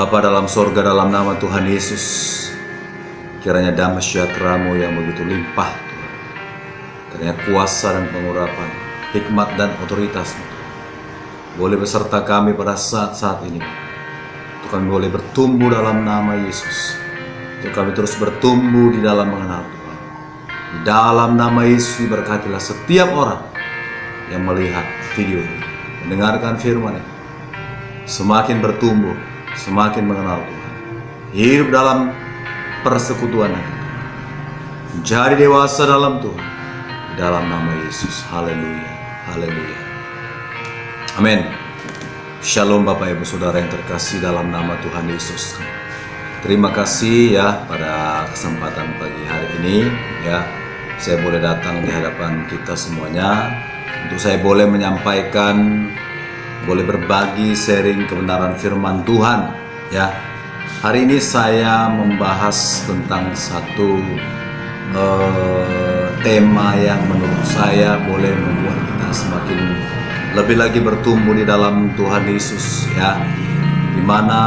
Bapa dalam sorga, dalam nama Tuhan Yesus, kiranya damai sejahtera-Mu yang begitu limpah, Tuhan. Kiranya kuasa dan pengurapan, hikmat dan otoritas-Mu boleh beserta kami pada saat-saat ini. Untuk kami boleh bertumbuh dalam nama Yesus. Untuk kami terus bertumbuh di dalam mengenal Tuhan. Di dalam nama Yesus diberkatilah setiap orang yang melihat video ini, mendengarkan firman ini, semakin bertumbuh, semakin mengenal Tuhan, hidup dalam persekutuan kita, menjadi dewasa dalam Tuhan, di dalam nama Yesus. Haleluya, haleluya, amin. Shalom Bapak Ibu Saudara yang terkasih dalam nama Tuhan Yesus. Terima kasih ya pada kesempatan pagi hari ini ya, saya boleh datang di hadapan kita semuanya untuk saya boleh menyampaikan, boleh berbagi, sharing kebenaran firman Tuhan ya. Hari ini saya membahas tentang satu tema yang menurut saya boleh membuat kita semakin lebih lagi bertumbuh di dalam Tuhan Yesus ya. Dimana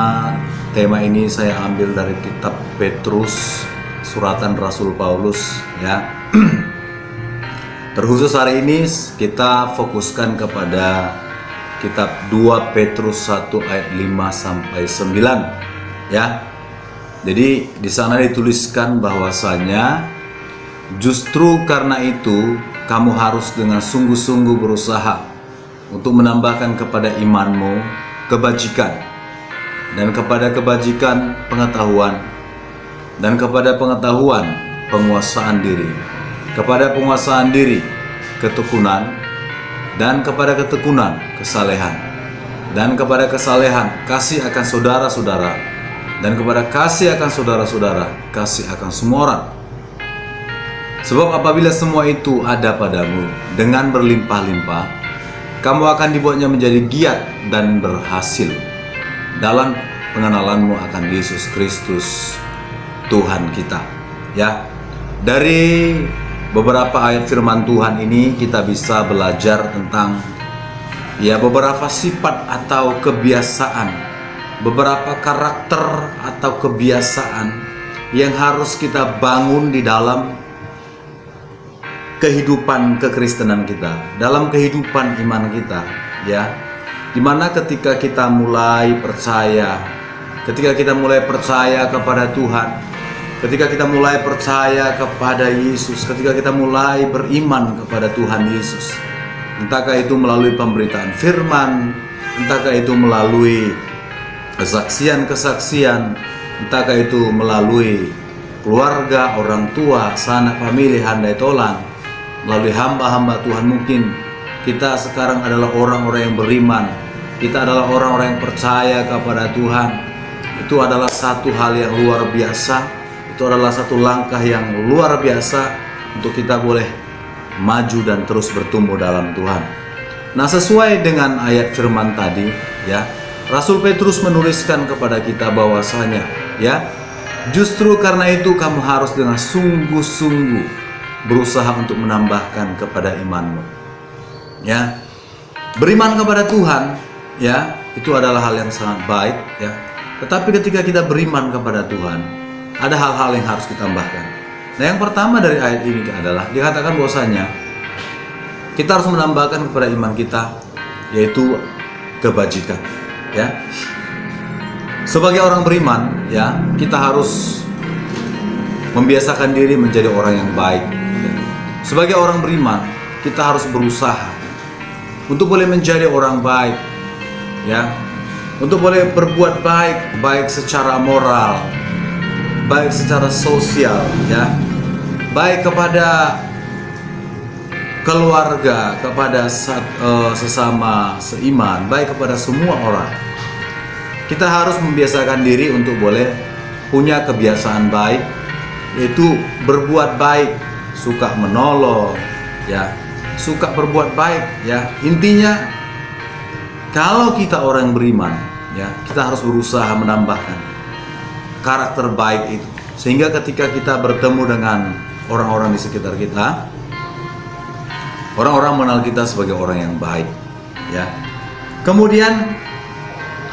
tema ini saya ambil dari kitab Petrus, suratan Rasul Paulus ya. Terkhusus hari ini kita fokuskan kepada kitab 2 Petrus 1 ayat 5 sampai 9 ya. Jadi di sana dituliskan bahwasanya justru karena itu kamu harus dengan sungguh-sungguh berusaha untuk menambahkan kepada imanmu kebajikan, dan kepada kebajikan pengetahuan, dan kepada pengetahuan penguasaan diri, kepada penguasaan diri ketekunan, dan kepada ketekunan kesalehan, dan kepada kesalehan kasih akan saudara-saudara, dan kepada kasih akan saudara-saudara kasih akan semua orang. Sebab apabila semua itu ada padamu dengan berlimpah-limpah, kamu akan dibuatnya menjadi giat dan berhasil dalam pengenalanmu akan Yesus Kristus Tuhan kita ya. Dari beberapa ayat firman Tuhan ini kita bisa belajar tentang ya beberapa sifat atau kebiasaan, beberapa karakter atau kebiasaan yang harus kita bangun di dalam kehidupan kekristenan kita, dalam kehidupan iman kita ya. Dimana ketika kita mulai percaya, ketika kita mulai percaya kepada Tuhan, ketika kita mulai percaya kepada Yesus, ketika kita mulai beriman kepada Tuhan Yesus, entahkah itu melalui pemberitaan firman, entahkah itu melalui kesaksian-kesaksian, entahkah itu melalui keluarga, orang tua, sanak famili, handai tolan, melalui hamba-hamba Tuhan. Mungkin kita sekarang adalah orang-orang yang beriman, kita adalah orang-orang yang percaya kepada Tuhan. Itu adalah satu hal yang luar biasa, itu adalah satu langkah yang luar biasa untuk kita boleh maju dan terus bertumbuh dalam Tuhan. Nah, sesuai dengan ayat firman tadi ya, Rasul Petrus menuliskan kepada kita bahwasanya ya, justru karena itu kamu harus dengan sungguh-sungguh berusaha untuk menambahkan kepada imanmu ya. Beriman kepada Tuhan ya, itu adalah hal yang sangat baik ya. Tetapi ketika kita beriman kepada Tuhan, ada hal-hal yang harus kita tambahkan. Nah, yang pertama dari ayat ini adalah dikatakan bahwasanya kita harus menambahkan kepada iman kita, yaitu kebajikan ya. Sebagai orang beriman ya, kita harus membiasakan diri menjadi orang yang baik ya. Sebagai orang beriman, kita harus berusaha untuk boleh menjadi orang baik ya, untuk boleh berbuat baik, baik secara moral, baik secara sosial ya, baik kepada keluarga, kepada sesama seiman, baik kepada semua orang. Kita harus membiasakan diri untuk boleh punya kebiasaan baik, yaitu berbuat baik, suka menolong ya, suka berbuat baik ya. Intinya kalau kita orang beriman ya, kita harus berusaha menambahkan karakter baik itu, sehingga ketika kita bertemu dengan orang-orang di sekitar kita, orang-orang mengenal kita sebagai orang yang baik ya. Kemudian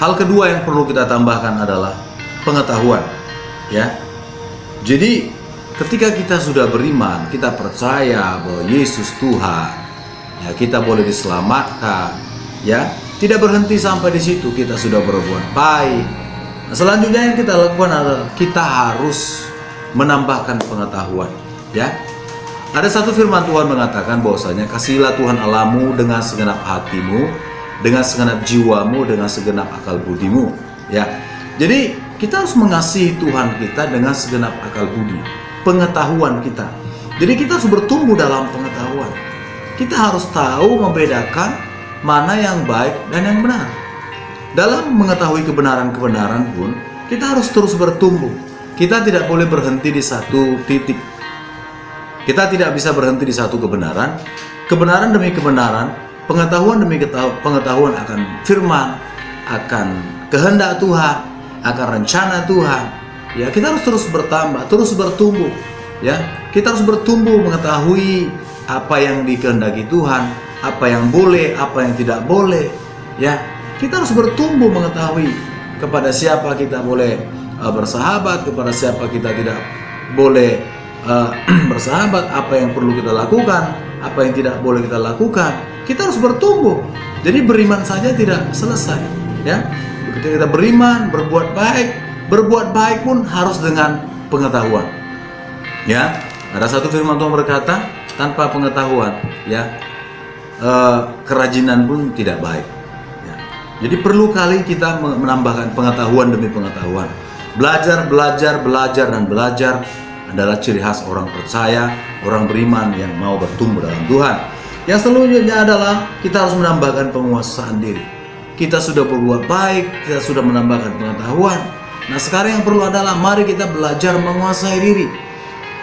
Hal kedua yang perlu kita tambahkan adalah pengetahuan, ya. Jadi ketika kita sudah beriman, kita percaya bahwa Yesus Tuhan, ya, kita boleh diselamatkan, ya. Tidak berhenti sampai di situ, kita sudah berbuat baik. Nah, selanjutnya yang kita lakukan adalah kita harus menambahkan pengetahuan, ya. Ada satu firman Tuhan mengatakan bahwasanya kasihilah Tuhan Allahmu dengan segenap hatimu, dengan segenap jiwamu, dengan segenap akal budimu, ya. Jadi kita harus mengasihi Tuhan kita dengan segenap akal budi, pengetahuan kita. Jadi kita harus bertumbuh dalam pengetahuan. Kita harus tahu membedakan mana yang baik dan yang benar. Dalam mengetahui kebenaran-kebenaran pun kita harus terus bertumbuh. Kita tidak boleh berhenti di satu titik. Kita tidak bisa berhenti di satu kebenaran. Kebenaran demi kebenaran, pengetahuan demi pengetahuan akan firman, akan kehendak Tuhan, akan rencana Tuhan. Ya, kita harus terus bertambah, terus bertumbuh. Ya, kita harus bertumbuh mengetahui apa yang dikehendaki Tuhan, apa yang boleh, apa yang tidak boleh. Ya, kita harus bertumbuh mengetahui kepada siapa kita boleh bersahabat, kepada siapa kita tidak boleh bersahabat, apa yang perlu kita lakukan, apa yang tidak boleh kita lakukan. Kita harus bertumbuh. Jadi beriman saja tidak selesai, ya. Ketika kita beriman, berbuat baik pun harus dengan pengetahuan. Ya, ada satu firman Tuhan berkata, tanpa pengetahuan, ya, kerajinan pun tidak baik. Ya. Jadi perlu kali kita menambahkan pengetahuan demi pengetahuan. Belajar dan belajar adalah ciri khas orang percaya, orang beriman yang mau bertumbuh dalam Tuhan. Yang selanjutnya adalah kita harus menambahkan penguasaan diri. Kita sudah berbuat baik, kita sudah menambahkan pengetahuan. Nah, sekarang yang perlu adalah mari kita belajar menguasai diri.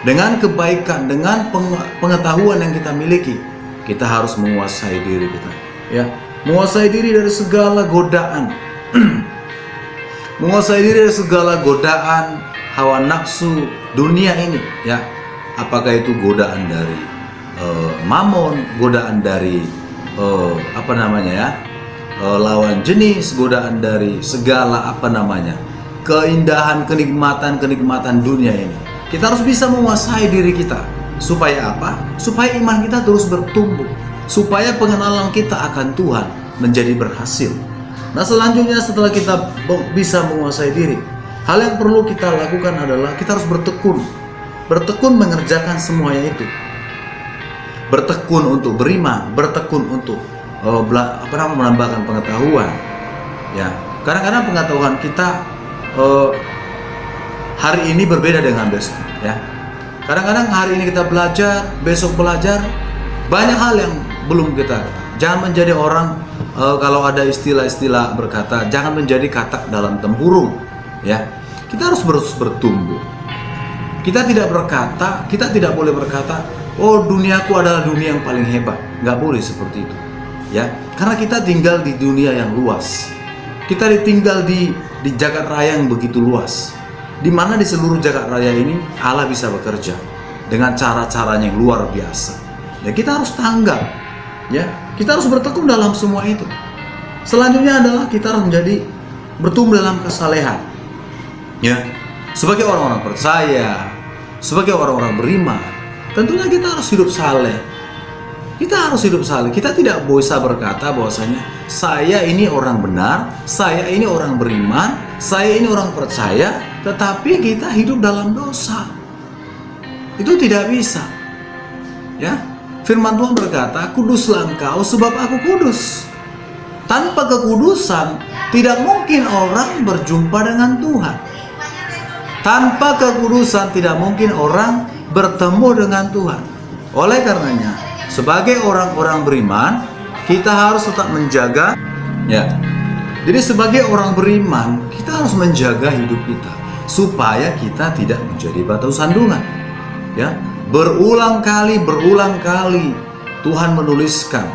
Dengan kebaikan, dengan pengetahuan yang kita miliki, kita harus menguasai diri kita. Ya, menguasai diri dari segala godaan. Menguasai diri dari segala godaan hawa nafsu dunia ini, ya. Apakah itu godaan dari mamon, godaan dari lawan jenis, godaan dari segala keindahan, kenikmatan dunia ini. Kita harus bisa menguasai diri kita. Supaya apa? Supaya iman kita terus bertumbuh, supaya pengenalan kita akan Tuhan menjadi berhasil. Nah, selanjutnya setelah kita bisa menguasai diri, hal yang perlu kita lakukan adalah kita harus bertekun mengerjakan semuanya itu. Bertekun untuk beriman, bertekun untuk menambahkan pengetahuan. Ya, kadang-kadang pengetahuan kita hari ini berbeda dengan besok. Ya, kadang-kadang hari ini kita belajar, besok belajar, banyak hal yang belum kita. Jangan menjadi orang kalau ada istilah-istilah berkata, jangan menjadi katak dalam tempurung. Ya, kita harus bertumbuh. Kita tidak boleh berkata, oh duniaku adalah dunia yang paling hebat. Nggak boleh seperti itu, ya. Karena kita tinggal di dunia yang luas. Kita tinggal di jagat raya yang begitu luas, di mana di seluruh jagat raya ini Allah bisa bekerja dengan cara-caranya yang luar biasa. Ya, kita harus tanggap, ya. Kita harus bertekun dalam semua itu. Selanjutnya adalah kita harus bertumbuh dalam kesalehan. Ya, sebagai orang-orang percaya, sebagai orang-orang beriman, tentunya kita harus hidup saleh. Kita harus hidup saleh. Kita tidak bisa berkata bahwasanya saya ini orang benar, saya ini orang beriman, saya ini orang percaya, tetapi kita hidup dalam dosa. Itu tidak bisa. Ya, firman Tuhan berkata, kuduslah engkau sebab aku kudus. Tanpa kekudusan tidak mungkin orang berjumpa dengan Tuhan. Tanpa kekudusan tidak mungkin orang bertemu dengan Tuhan. Oleh karenanya, sebagai orang-orang beriman, kita harus tetap menjaga, ya. Jadi sebagai orang beriman, kita harus menjaga hidup kita supaya kita tidak menjadi batu sandungan. Ya, berulang kali Tuhan menuliskan,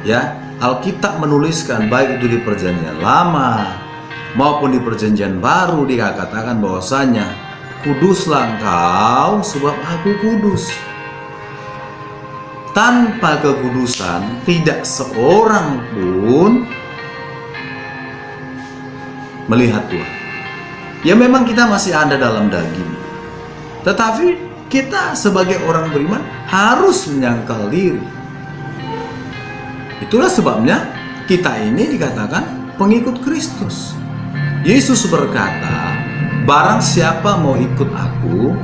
ya, Alkitab menuliskan, baik itu di Perjanjian Lama maupun di Perjanjian Baru, dikatakan bahwasanya kuduslah engkau sebab aku kudus. Tanpa kekudusan tidak seorang pun melihat Tuhan. Ya memang kita masih ada dalam daging, tetapi kita sebagai orang beriman harus menyangkal diri. Itulah sebabnya kita ini dikatakan pengikut Kristus. Yesus berkata, barang siapa mau ikut aku,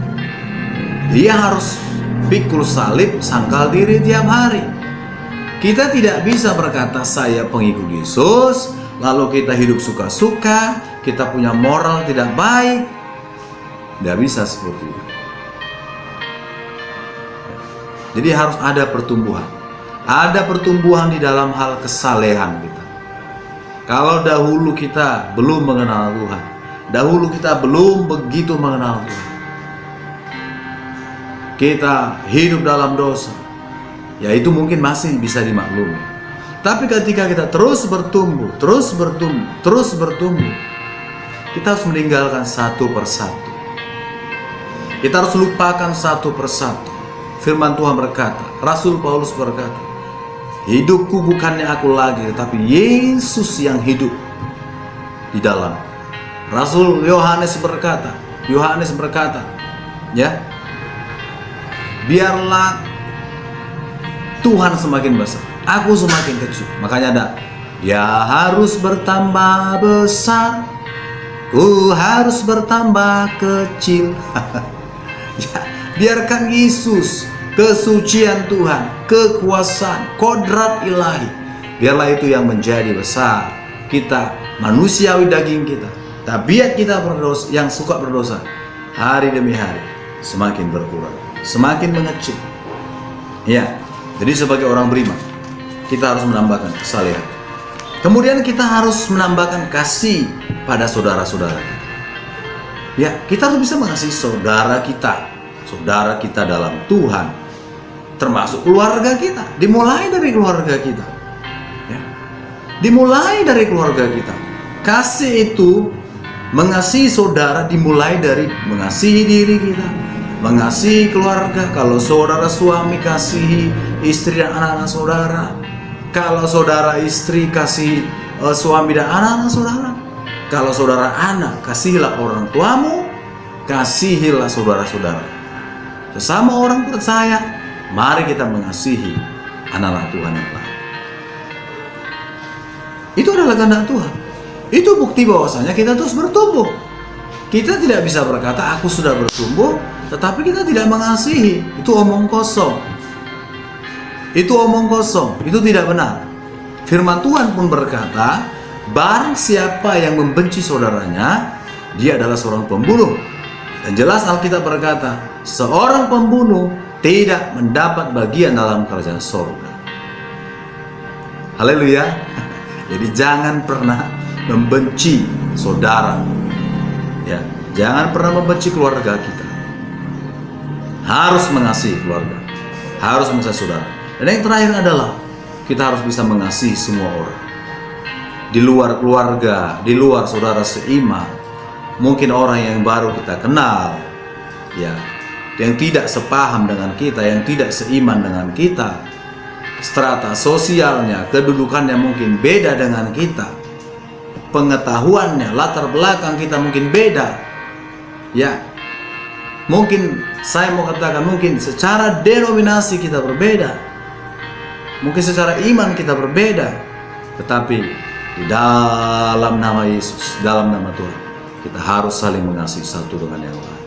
dia harus pikul salib, sangkal diri tiap hari. Kita tidak bisa berkata saya pengikut Yesus, lalu kita hidup suka-suka, kita punya moral tidak baik. Tidak bisa seperti itu. Jadi harus ada pertumbuhan. Ada pertumbuhan di dalam hal kesalehan kita. Kalau dahulu kita belum mengenal Tuhan, dahulu kita belum begitu mengenal Tuhan, kita hidup dalam dosa, ya itu mungkin masih bisa dimaklumi. Tapi ketika kita terus bertumbuh, kita harus meninggalkan satu persatu. Kita harus lupakan satu persatu. Firman Tuhan berkata, Rasul Paulus berkata, hidupku bukannya aku lagi, tetapi Yesus yang hidup di dalam. Rasul Yohanes berkata, ya, biarlah Tuhan semakin besar, aku semakin kecil. Makanya ada, dia harus bertambah besar, ku harus bertambah kecil. Ya, biarkan Yesus, kesucian Tuhan, kekuasaan, kodrat ilahi, biarlah itu yang menjadi besar. Kita manusiawi daging kita, tabiat kita berdosa, yang suka berdosa, hari demi hari semakin berkurang, semakin mengecil. Ya, jadi sebagai orang beriman kita harus menambahkan kesalehan. Kemudian kita harus menambahkan kasih pada saudara-saudara kita. Ya, kita harus bisa mengasihi saudara kita dalam Tuhan, termasuk keluarga kita. Dimulai dari keluarga kita, ya. Dimulai dari keluarga kita. Kasih itu, mengasihi saudara dimulai dari mengasihi diri kita, mengasihi keluarga. Kalau saudara suami, kasihi istri dan anak-anak saudara. Kalau saudara istri, kasih suami dan anak-anak saudara. Kalau saudara anak, kasihilah orang tuamu, kasihilah saudara-saudara. Sesama orang percaya, mari kita mengasihi anak-anak Tuhan yang lain. Itu adalah kehendak Tuhan. Itu bukti bahwasanya kita terus bertumbuh. Kita tidak bisa berkata aku sudah bertumbuh, tetapi kita tidak mengasihi. Itu omong kosong. Itu omong kosong. Itu tidak benar. Firman Tuhan pun berkata, barang siapa yang membenci saudaranya, dia adalah seorang pembunuh. Dan jelas Alkitab berkata, seorang pembunuh tidak mendapat bagian dalam kerajaan surga. Haleluya. Jadi jangan pernah membenci saudara. Ya, jangan pernah membenci keluarga kita. Harus mengasihi keluarga, harus mengasihi saudara. Dan yang terakhir adalah kita harus bisa mengasihi semua orang. Di luar keluarga, di luar saudara seiman, mungkin orang yang baru kita kenal, ya, yang tidak sepaham dengan kita, yang tidak seiman dengan kita, strata sosialnya, kedudukannya mungkin beda dengan kita, pengetahuannya, latar belakang kita mungkin beda, ya. Mungkin saya mau katakan, mungkin secara denominasi kita berbeda, mungkin secara iman kita berbeda, tetapi di dalam nama Yesus, dalam nama Tuhan, kita harus saling mengasihi satu dengan yang lain.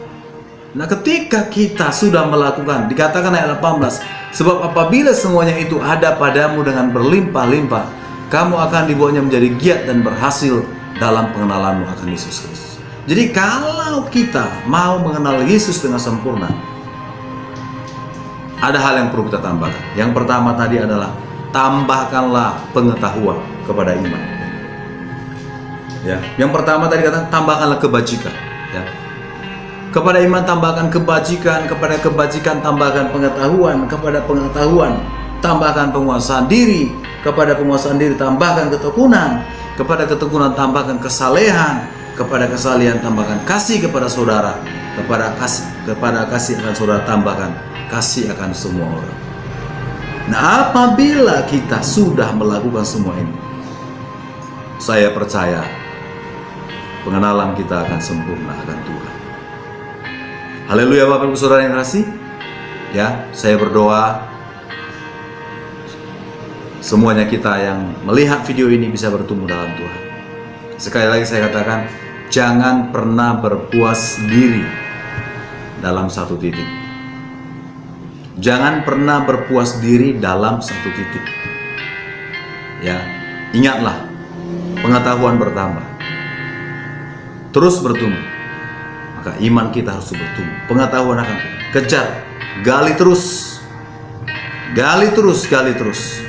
Nah, ketika kita sudah melakukan, dikatakan ayat 18, sebab apabila semuanya itu ada padamu dengan berlimpah-limpah, kamu akan dibuatnya menjadi giat dan berhasil dalam pengenalanmu akan Yesus Kristus. Jadi kalau kita mau mengenal Yesus dengan sempurna, ada hal yang perlu kita tambahkan. Yang pertama tadi adalah tambahkanlah pengetahuan kepada iman. Ya, yang pertama tadi kata tambahkanlah kebajikan. Ya. Kepada iman tambahkan kebajikan, kepada kebajikan tambahkan pengetahuan, kepada pengetahuan tambahkan penguasaan diri, kepada penguasaan diri tambahkan ketekunan, kepada ketekunan tambahkan kesalehan, kepada kesalehan tambahkan kasih kepada saudara, kepada kasih akan saudara tambahkan kasih akan semua orang. Nah, apabila kita sudah melakukan semua ini, saya percaya pengenalan kita akan sempurna akan Tuhan. Haleluya Bapak Ibu Saudara yang kasih. Ya, saya berdoa semuanya kita yang melihat video ini bisa bertumbuh dalam Tuhan. Sekali lagi saya katakan, jangan pernah berpuas diri dalam satu titik. Jangan pernah berpuas diri dalam satu titik. Ya, ingatlah, pengetahuan bertambah, terus bertumbuh, maka iman kita harus bertumbuh. Pengetahuan akan kejar, gali terus, gali terus, gali terus,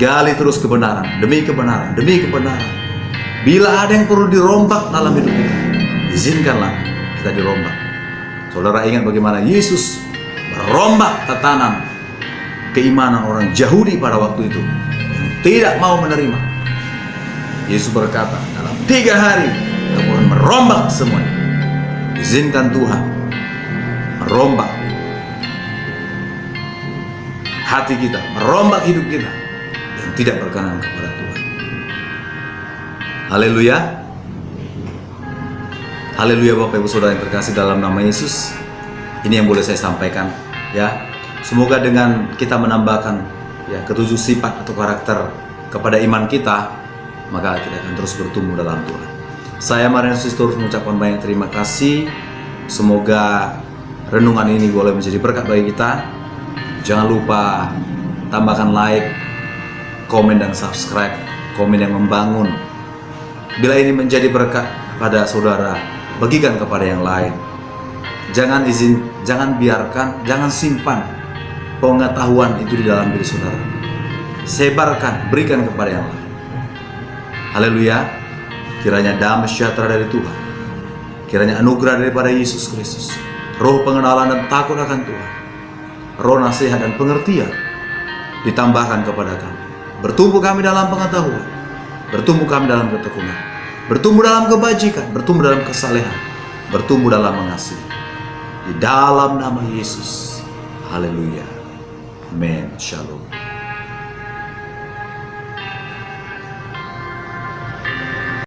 gali terus kebenaran demi kebenaran demi kebenaran. Bila ada yang perlu dirombak dalam hidup kita, izinkanlah kita dirombak. Saudara ingat bagaimana Yesus merombak tatanan keimanan orang Yahudi pada waktu itu yang tidak mau menerima. Yesus berkata, dalam 3 hari aku akan merombak semuanya. Izinkan Tuhan merombak hati kita, merombak hidup kita yang tidak berkenan kepada Tuhan. Haleluya. Haleluya Bapak Ibu Saudara yang terkasih dalam nama Yesus. Ini yang boleh saya sampaikan, ya. Semoga dengan kita menambahkan ya ketujuh sifat atau karakter kepada iman kita, maka kita akan terus bertumbuh dalam Tuhan. Saya Marianus Sitorus mengucapkan banyak terima kasih. Semoga renungan ini boleh menjadi berkat bagi kita. Jangan lupa tambahkan like, komen dan subscribe, komen yang membangun. Bila ini menjadi berkat pada saudara, bagikan kepada yang lain. Jangan biarkan, jangan simpan pengetahuan itu di dalam diri saudara. Sebarkan, berikan kepada yang lain. Haleluya. Kiranya damai sejahtera dari Tuhan, kiranya anugerah daripada Yesus Kristus, roh pengenalan dan takut akan Tuhan, roh nasihat dan pengertian ditambahkan kepada kami. Bertumbuh kami dalam pengetahuan, bertumbuh kami dalam ketekunan, bertumbuh dalam kebajikan, bertumbuh dalam kesalehan, bertumbuh dalam mengasihi. Di dalam nama Yesus. Haleluya. Amin. Shalom.